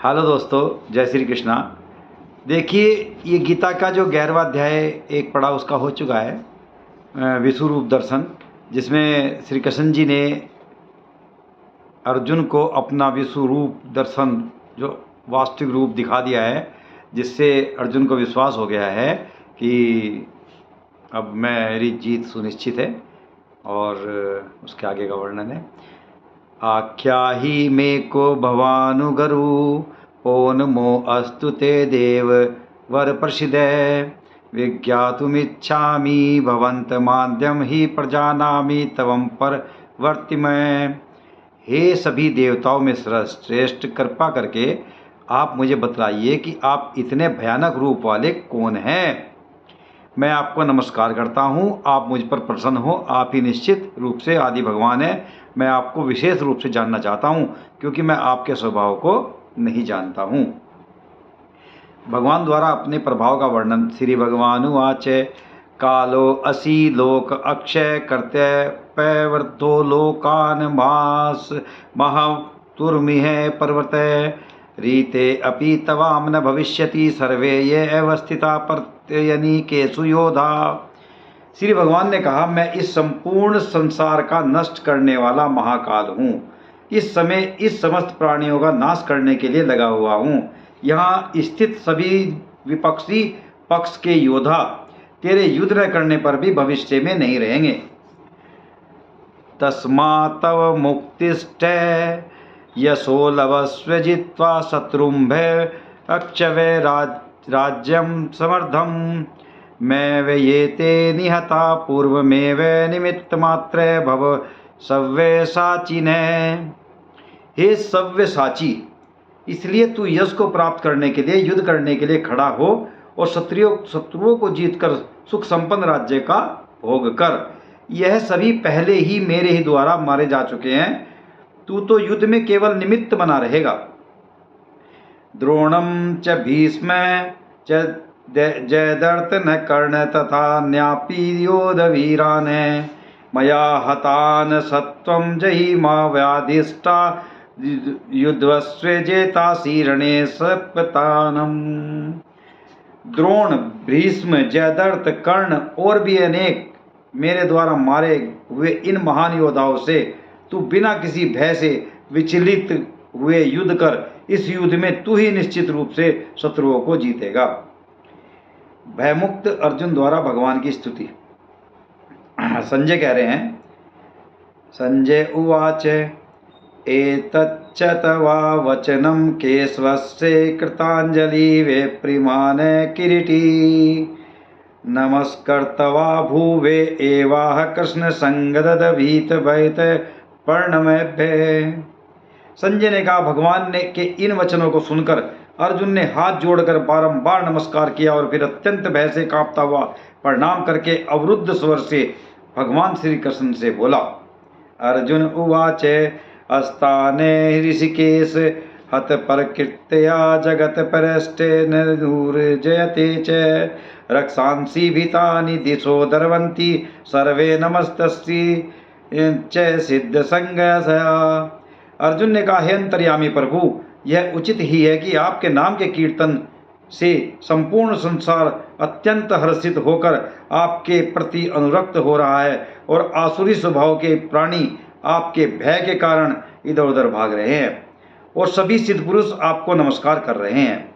Hello दोस्तों, जय श्री कृष्णा। देखिए, ये गीता का जो 11वां अध्याय एक पड़ा उसका हो चुका है, विश्वरूप दर्शन, जिसमें श्री कृष्ण जी ने अर्जुन को अपना विश्वरूप दर्शन जो वास्तविक रूप दिखा दिया है, जिससे अर्जुन को विश्वास हो गया है कि अब मेरी जीत सुनिश्चित है। और उसके आगे का वर्णन है। आख्या ही मे को भवानुगरु पौनमो अस्तु ते देव वर प्रसिदे विज्ञातुमिच्छामि भवंत माध्यम ही प्रजानामि तवम पर वर्तिमय। हे सभी देवताओं में श्रेष्ठ, कृपा करके आप मुझे बतलाइए कि आप इतने भयानक रूप वाले कौन हैं। मैं आपको नमस्कार करता हूँ, आप मुझ पर प्रसन्न हो। आप ही निश्चित रूप से आदि भगवान हैं। मैं आपको विशेष रूप से जानना चाहता हूँ, क्योंकि मैं आपके स्वभाव को नहीं जानता हूँ। भगवान द्वारा अपने प्रभाव का वर्णन। श्री भगवानुवाच कालो असि लोक अक्षय कर्त्य पैवृद्धो लोकान मास महातुर्मिह पर्वत रीते अपि तवाम न भविष्यति सर्वे ये अवस्थिता प्रत्ययनिकेषु योधा। श्री भगवान ने कहा, मैं इस संपूर्ण संसार का नष्ट करने वाला महाकाल हूँ। इस समय इस समस्त प्राणियों का नाश करने के लिए लगा हुआ हूँ। यहाँ स्थित सभी विपक्षी पक्ष के योद्धा तेरे युद्ध न करने पर भी भविष्य में नहीं रहेंगे। तस्मात् तव मुक्तिष्ठ यशो लभस्व जित्वा शत्रुंभे अक्षवे राज्यम समर्थम मैं वे ये ते निहता पूर्वमेव निमित्त मात्र भव सव्य साचिने। हे सव्य साची, इसलिए तू यश को प्राप्त करने के लिए युद्ध करने के लिए खड़ा हो और शत्रुओं को जीतकर सुख संपन्न राज्य का भोग कर। यह सभी पहले ही मेरे ही द्वारा मारे जा चुके हैं। तू तो युद्ध में केवल निमित्त बना रहेगा। द्रोणम च भीष्म च जयद्रथ न कर्ण तथा न्यापी योध वीरान मया हतान सत्वं जहि मा व्याधिष्ठा युद्धस्वे जेतासी रणे सपतानम। द्रोण, भीष्म, जयद्रथ, कर्ण और भी अनेक मेरे द्वारा मारे हुए इन महान योद्धाओं से तू बिना किसी भय से विचलित हुए युद्ध कर। इस युद्ध में तू ही निश्चित रूप से शत्रुओं को जीतेगा। भयमुक्त अर्जुन द्वारा भगवान की स्तुति। संजय कह रहे हैं, संजय उवाच एतच्च तवा वचनं केशवस्य कृतांजलि वे प्रिमान किरीटी नमस्कर्तवा भूवे एवाह कृष्ण संगदद भीत भयत पर्णमभ्य। संजय ने कहा, भगवान ने के इन वचनों को सुनकर अर्जुन ने हाथ जोड़कर बारंबार नमस्कार किया और फिर अत्यंत भय से कांपता हुआ प्रणाम करके अवरुद्ध स्वर से भगवान श्री कृष्ण से बोला। अर्जुन उवाच अस्ताने ऋषिकेश हत प्रकृत्या जगत परष्टे नूर जयते च रक्षांसि भीतानि दिशो दर्वन्ति सर्वे नमस्तस्ति च सिद्ध संगसया। अर्जुन ने कहा, हे अंतर्यामी प्रभु, यह उचित ही है कि आपके नाम के कीर्तन से संपूर्ण संसार अत्यंत हर्षित होकर आपके प्रति अनुरक्त हो रहा है और आसुरी स्वभाव के प्राणी आपके भय के कारण इधर उधर भाग रहे हैं और सभी सिद्ध पुरुष आपको नमस्कार कर रहे हैं।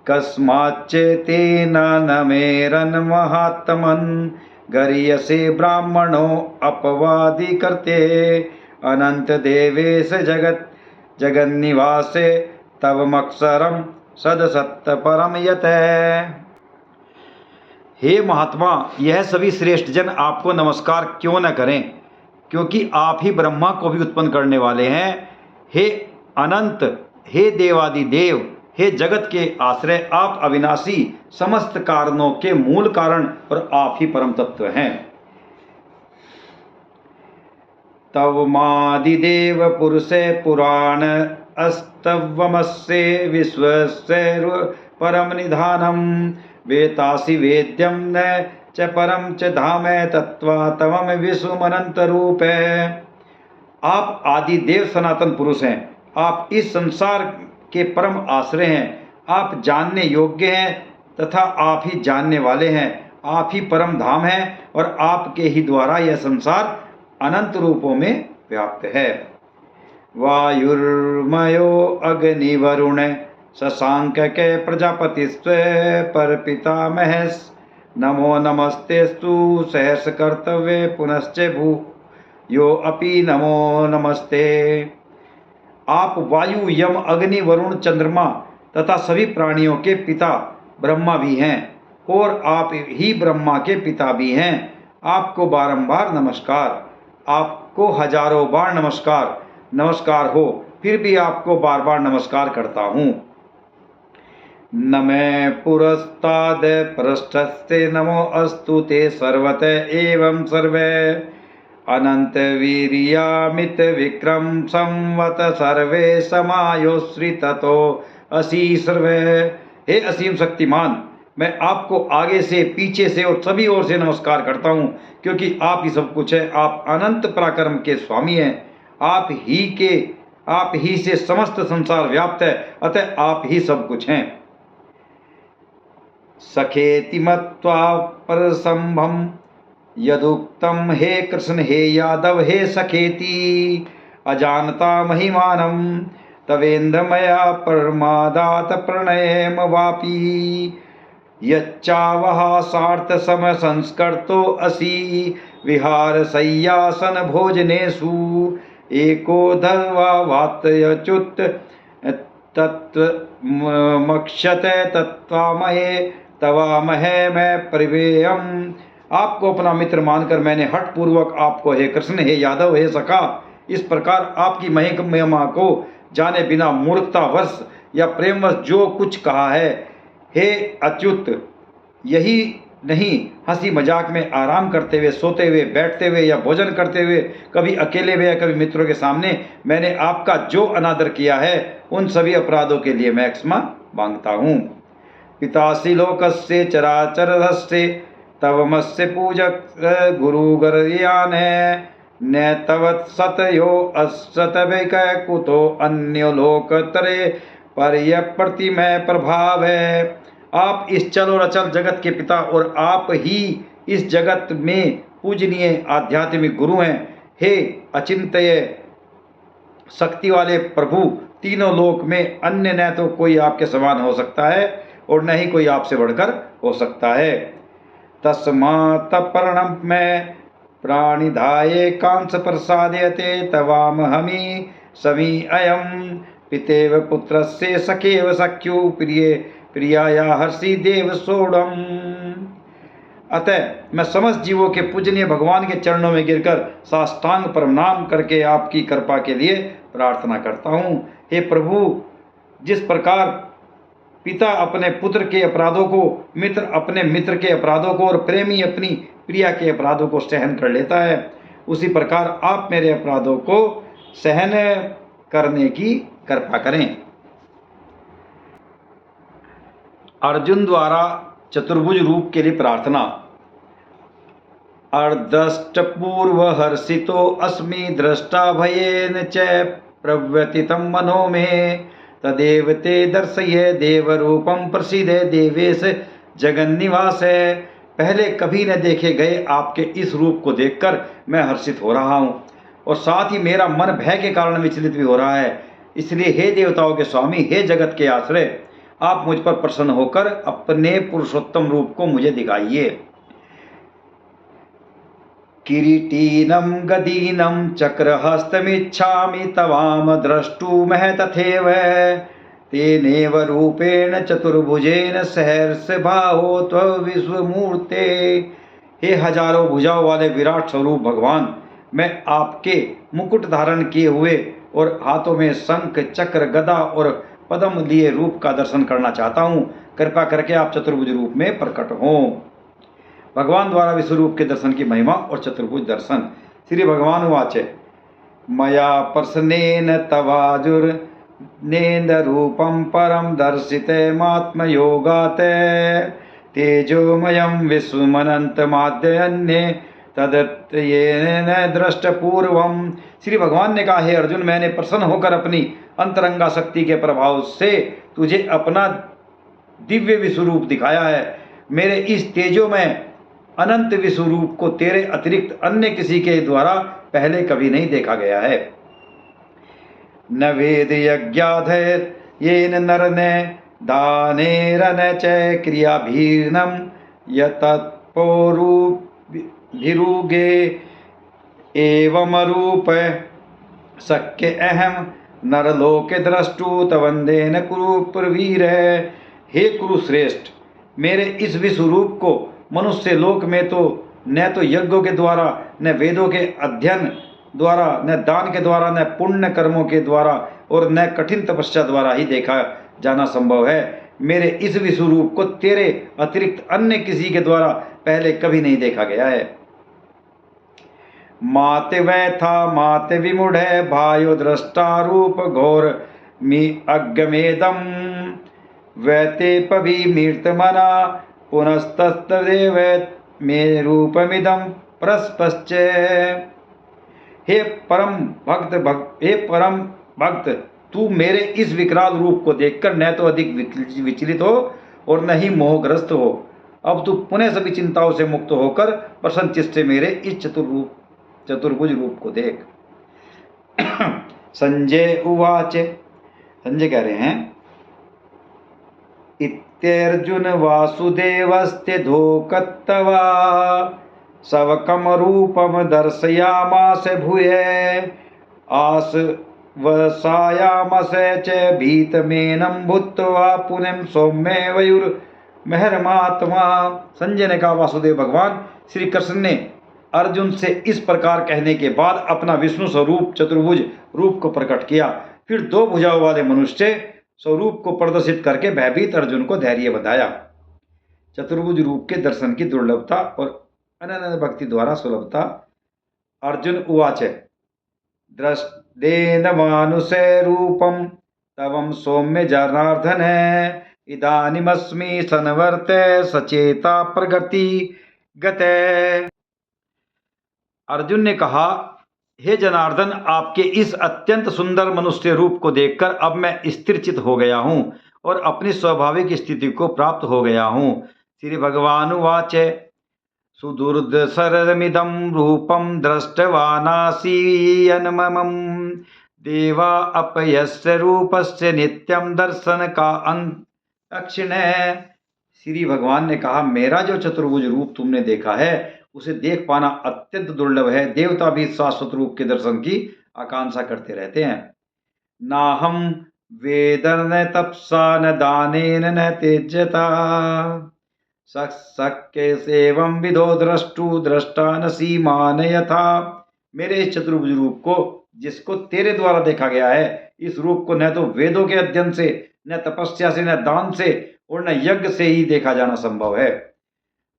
कस्माच्चेतेन नमेरन महात्मन गरीयसे ब्राह्मणो अपवादि करते अनंत देवेश जगत जगन्निवासे तवमक्षरम सदसत्य परम यत। हे महात्मा, यह सभी श्रेष्ठ जन आपको नमस्कार क्यों न करें, क्योंकि आप ही ब्रह्मा को भी उत्पन्न करने वाले हैं। हे अनंत, हे देवादि देव, हे जगत के आश्रय, आप अविनाशी, समस्त कारणों के मूल कारण और आप ही परम तत्व हैं। तव मादिदेव पुरुषे पुराण अस्तवमस्य विश्वस्य परम निधानम वेतासि वेद्यम न च परम च धाम तत्वा तवम विश्वमनंत रूप है। आप आदि देव सनातन पुरुष हैं। आप इस संसार के परम आश्रय हैं। आप जानने योग्य हैं तथा आप ही जानने वाले हैं। आप ही परम धाम हैं और आपके ही द्वारा यह संसार अनंत रूपों में व्याप्त है। वायुर्मयो अग्निवरुण शशांक के प्रजापति स्व पर पितामहस् नमो नमस्तेस्तु सहर्ष कर्तव्य पुनश्च भू यो अपि नमो नमस्ते। आप वायु यम अग्नि वरुण चंद्रमा तथा सभी प्राणियों के पिता ब्रह्मा भी हैं और आप ही ब्रह्मा के पिता भी हैं। आपको बारंबार नमस्कार, आपको हजारों बार नमस्कार हो, फिर भी आपको बार बार नमस्कार करता हूँ। न मैं पुरस्ताद पृष्ठस्ते नमो अस्तु ते सर्वत एवं सर्वे अनंत वीर्यामित विक्रम संवत सर्वे समायोश्रिततो असी सर्वे। हे असीम शक्तिमान, मैं आपको आगे से पीछे से और सभी ओर से नमस्कार करता हूँ, क्योंकि आप ही सब कुछ है। आप अनंत पराक्रम के स्वामी हैं। आप ही से समस्त संसार व्याप्त है, अतः आप ही सब कुछ हैं। सखेति मत्वा परसंभम यदुक्तम हे कृष्ण हे यादव हे सखेति अजानता महिमानम तवेन्द्र मया परमादात प्रणयम वापी यच्चावहा सार्थ सम संस्कृतो असी विहार सय्यासन भोजनेषु एको धर्वावातयच्युत तत्त्वमक्षत तत्त्वामहे तवामहे मैं परिवेयम। आपको अपना मित्र मानकर मैंने हठ पूर्वक आपको हे कृष्ण हे यादव हे सखा इस प्रकार आपकी महिमा को जाने बिना मूर्खतावश या प्रेमवश जो कुछ कहा है। हे अच्युत, यही नहीं, हंसी मजाक में, आराम करते हुए, सोते हुए, बैठते हुए या भोजन करते हुए, कभी अकेले में या कभी मित्रों के सामने मैंने आपका जो अनादर किया है, उन सभी अपराधों के लिए मैं क्षमा मांगता हूँ। पितासि लोकस्य चराचरस्य तवमस्य पूजक गुरुगर्यान है न तवत् सतयो असतवैक कुतो अन्यो लोकतरे पर्यप्रतिमय प्रभाव है। आप इस चल और अचल जगत के पिता और आप ही इस जगत में पूजनीय आध्यात्मिक गुरु हैं। हे अचिंत्य शक्ति वाले प्रभु, तीनों लोक में अन्य न तो कोई आपके समान हो सकता है और न ही कोई आपसे बढ़कर हो सकता है। तस्मात् पर्णम में प्राणिधाये कांस प्रसादयते तवाम हमी समी अयम पितेव पुत्रस्य सखेव सख्यु प्रिय प्रियाया हर्षि देव सोढ़म। अतः मैं समस्त जीवों के पूजनीय भगवान के चरणों में गिरकर साष्टांग प्रणाम करके आपकी कृपा के लिए प्रार्थना करता हूँ। हे प्रभु, जिस प्रकार पिता अपने पुत्र के अपराधों को, मित्र अपने मित्र के अपराधों को और प्रेमी अपनी प्रिया के अपराधों को सहन कर लेता है, उसी प्रकार आप मेरे अपराधों को सहन करने की कृपा करें। अर्जुन द्वारा चतुर्भुज रूप के लिए प्रार्थना। अर्दष्टपूर्व हर्षितो अस्मि दृष्टा भयेन च प्रव्यतितं मनो में तदेव ते दर्शय देवरूपम प्रसीदे देवेश जगन्निवास। पहले कभी न देखे गए आपके इस रूप को देखकर मैं हर्षित हो रहा हूँ और साथ ही मेरा मन भय के कारण विचलित भी हो रहा है। इसलिए हे देवताओं के स्वामी, हे जगत के आश्रय, आप मुझ पर प्रसन्न होकर अपने पुरुषोत्तम रूप को मुझे दिखाइए। किरीटीनम गदीनम चक्रहस्तमिच्छामि तवाम द्रष्टुमः तथैव तेनेव रूपेण चतुर्भुजेन सहर्ष भावो त्व विश्वमूर्ते। हे हजारों भुजाओं वाले विराट स्वरूप भगवान, मैं आपके मुकुट धारण किए हुए और हाथों में शंख चक्र गदा और पद्म लिए रूप का दर्शन करना चाहता हूँ। कृपा करके आप चतुर्भुज रूप में प्रकट हों। भगवान द्वारा विश्वरूप के दर्शन की महिमा और चतुर्भुज दर्शन। श्री भगवान वाच मया प्रसन्नेन तवाजुर नेन्द् रूपम परम दर्शिते मात्मयोगात तेजोमयम विश्वमनंत माध्यन्ये तदत ये न दृष्ट पूर्वम। श्री भगवान ने कहा, हे अर्जुन, मैंने प्रसन्न होकर अपनी अंतरंगा शक्ति के प्रभाव से तुझे अपना दिव्य विश्वरूप दिखाया है। मेरे इस तेजो में अनंत विश्वरूप को तेरे अतिरिक्त अन्य किसी के द्वारा पहले कभी नहीं देखा गया है। न वेद यज्ञाधैर येन नरने दानेरन च क्रियाभीर्नम यतत्पोरुभिरुगे एवमरूप शक्य अहम नरलोके द्रष्टु तवंदेन कुरु प्रवीर। हे कुरुश्रेष्ठ, मेरे इस विश्वरूप को मनुष्य लोक में तो न तो यज्ञों के द्वारा, न वेदों के अध्ययन द्वारा, न दान के द्वारा, न पुण्य कर्मों के द्वारा और न कठिन तपस्या द्वारा ही देखा जाना संभव है। मेरे इस विश्वरूप को तेरे अतिरिक्त अन्य किसी के द्वारा पहले कभी नहीं देखा गया है। माते व्यथा माते विमूढ़ भायो दृष्टारूप घोर मी अग्मेदम वैते पभी मृत मना पुनस्तस्तदेव मे रूपमिदम प्रस्पश्च। हे परम भक्त, तू मेरे इस विकराल रूप को देखकर न तो अधिक विचलित हो और न ही मोहग्रस्त हो। अब तू पुनः सभी चिंताओं से मुक्त होकर प्रसन्न चित्त से मेरे इस चतुर्भुज रूप को देख। संजय उवाच, संजय कह रहे हैं, इत्यर्जुन वासुदेवस्ते धोकत्तवा सवकम रूपम दर्शयामास भूय आस वसायामस च भीतमेनं भूत्वा पुनः सौम्य वयुर्महर्मात्मा। संजय ने कहा, वासुदेव भगवान श्री कृष्ण ने अर्जुन से इस प्रकार कहने के बाद अपना विष्णु स्वरूप चतुर्भुज रूप को प्रकट किया। फिर दो भुजाओं वाले मनुष्य स्वरूप को प्रदर्शित करके भयभीत अर्जुन को धैर्य बंधाया। चतुर्भुज रूप के दर्शन की दुर्लभता और अनन्य भक्ति द्वारा सुलभता। अर्जुन उवाच, दृष्टेन मानुषे रूपम तवम सौम्य जनार्दन इदानीमस्मि संवर्ते सचेता प्रगति गते। अर्जुन ने कहा, हे जनार्दन, आपके इस अत्यंत सुंदर मनुष्य रूप को देखकर अब मैं स्थिरचित हो गया हूँ और अपनी स्वाभाविक स्थिति को प्राप्त हो गया हूँ। श्री भगवान उवाच, सुदुर्दशरमिदं रूपं दृष्टवानासीयन्ममं देवा अपयस्य रूपस्य नित्यं दर्शन का अक्षिणे। श्री भगवान ने कहा, मेरा जो चतुर्भुज रूप तुमने देखा है उसे देख पाना अत्यंत दुर्लभ है। देवता भी शाश्वत रूप के दर्शन की आकांक्षा करते रहते हैं। ना हम वेदन न तपसा न दानेन न तेजता शक्य सेवं विदो द्रष्टु दृष्टा न सीमान यथा। मेरे इस चतुर्भुज रूप को, जिसको तेरे द्वारा देखा गया है, इस रूप को न तो वेदों के अध्ययन से, न तपस्या से, न दान से और न यज्ञ से ही देखा जाना संभव है।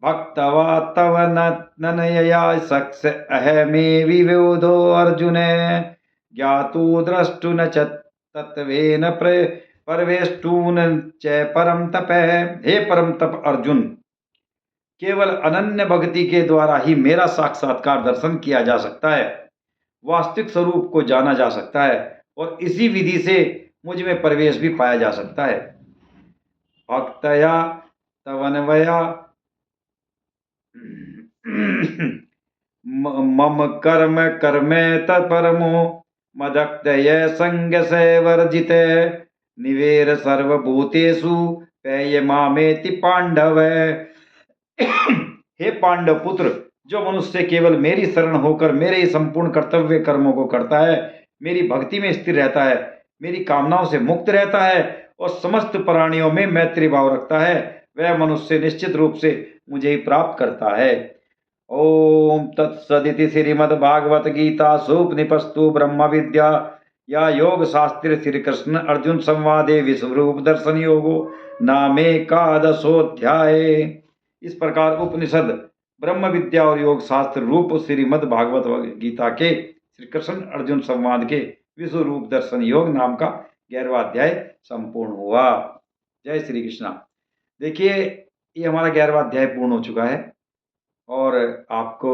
भक्तवा तव ननयया सक्ष अहमे विविधो अर्जुन ज्ञातु द्रष्टु न च तत्वेन परवेष्टून च परम तप। हे परम तप अर्जुन, केवल अनन्य भक्ति के द्वारा ही मेरा साक्षात्कार दर्शन किया जा सकता है, वास्तविक स्वरूप को जाना जा सकता है और इसी विधि से मुझ में प्रवेश भी पाया जा सकता है। भक्तया तवन्वया मम कर्म कर्मे तत्परमो मदक्तय संग से वर्जिते निवेर सर्वभूतेषु पेय मामेति पांडव। हे पांडव पुत्र, जो मनुष्य केवल मेरी शरण होकर मेरे ही संपूर्ण कर्तव्य कर्मों को करता है, मेरी भक्ति में स्थिर रहता है, मेरी कामनाओं से मुक्त रहता है और समस्त प्राणियों में मैत्री भाव रखता है, वह मनुष्य निश्चित रूप से मुझे ही प्राप्त करता है। ओम तत्सदिति श्रीमद्भागवत गीता सूपनिषत्सु ब्रह्म विद्या या योग शास्त्र श्री कृष्ण अर्जुन संवादे विश्वरूप दर्शन योगो नामेकादशोऽध्याय। इस प्रकार उपनिषद, ब्रह्म विद्या और योग शास्त्र रूप श्रीमद् भागवत गीता के श्री कृष्ण अर्जुन संवाद के विश्व रूप दर्शन योग नाम का 11वां अध्याय संपूर्ण हुआ। जय श्री कृष्णा। देखिए, ये हमारा 11वां अध्याय पूर्ण हो चुका है और आपको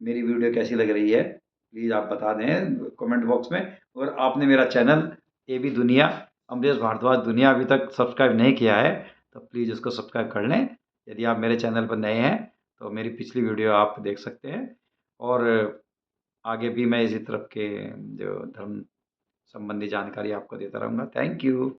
मेरी वीडियो कैसी लग रही है प्लीज़ आप बता दें कमेंट बॉक्स में। और आपने मेरा चैनल ए बी दुनिया अमरीश भारद्वाज दुनिया अभी तक सब्सक्राइब नहीं किया है तो प्लीज़ उसको सब्सक्राइब कर लें। यदि आप मेरे चैनल पर नए हैं तो मेरी पिछली वीडियो आप देख सकते हैं। और आगे भी मैं इसी तरफ के जो धर्म संबंधी जानकारी आपको देता रहूँगा। Thank you.